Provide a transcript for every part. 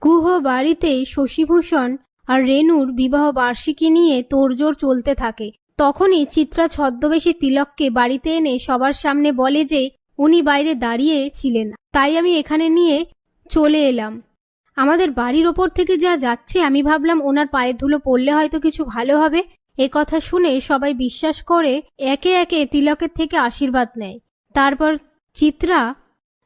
গুহ বাড়িতে শশীভূষণ আর রেনুর বিবাহ বার্ষিকী নিয়ে তোড়জোড় চলতে থাকে। তখনই চিত্রা ছদ্মবেশী তিলককে বাড়িতে এনে সবার সামনে বলে যে উনি বাইরে দাঁড়িয়ে ছিলেন, তাই আমি এখানে নিয়ে চলে এলাম। আমাদের বাড়ির ওপর থেকে যা যাচ্ছে আমি ভাবলাম ওনার পায়ের ধুলো পড়লে হয়তো কিছু ভালো হবে। এ কথা শুনে সবাই বিশ্বাস করে একে একে তিলকের থেকে আশীর্বাদ নেয়। তারপর চিত্রা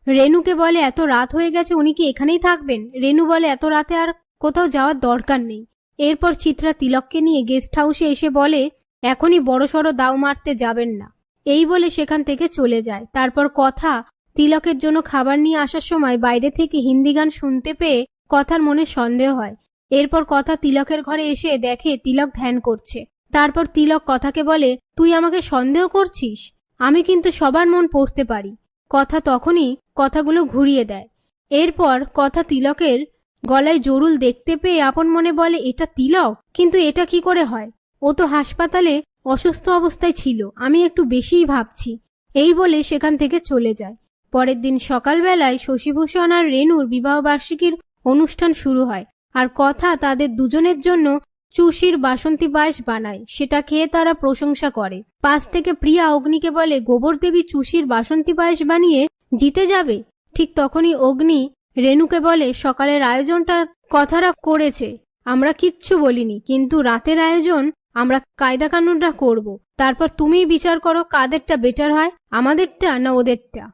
রেনুকে বলে এত রাত হয়ে গেছে, উনি কি এখানেই থাকবেন? রেনু বলে এত রাতে আর কোথাও যাওয়ার দরকার নেই। এরপর চিত্রা তিলককে নিয়ে গেস্ট হাউসে এসে বলে এখনই বড়সড় দাও মারতে যাবেন না। এই বলে সেখান থেকে চলে যায়। তারপর কথা তিলকের জন্য খাবার নিয়ে আসার সময় বাইরে থেকে হিন্দি গান শুনতে পেয়ে কথার মনে সন্দেহ হয়। এরপর কথা তিলকের ঘরে এসে দেখে তিলক ধ্যান করছে। তারপর তিলক কথাকে বলে তুই আমাকে সন্দেহ করছিস? আমি কিন্তু সবার মন পড়তে পারি। কথা তখনই কথাগুলো ঘুরিয়ে দেয়। এরপর কথা তিলকের গলায় জরুল দেখতে পেয়ে আপন মনে বলে এটা তিলক, কিন্তু এটা কি করে হয়? ও তো হাসপাতালে অসুস্থ অবস্থায় ছিল, আমি একটু বেশিই ভাবছি। এই বলে সেখান থেকে চলে যায়। পরের দিন সকালবেলায় শশীভূষণ আর রেনুর বিবাহবার্ষিকীর অনুষ্ঠান শুরু হয়। আর কথা তাদের দুজনের জন্য চুষির বাসন্তী পায়েস বানায়। সেটা খেয়ে তারা প্রশংসা করে। পাশ থেকে প্রিয়া অগ্নিকে বলে গোবর দেবী চুষির বাসন্তী পায়েস বানিয়ে জিতে যাবে। ঠিক তখনই অগ্নি রেনুকে বলে সকালের আয়োজনটা কথারা করেছে, আমরা কিচ্ছু বলিনি, কিন্তু রাতের আয়োজন আমরা কায়দা কানুনটা করব। তারপর তুমিই বিচার করো কাদেরটা বেটার হয়, আমাদেরটা না ওদেরটা।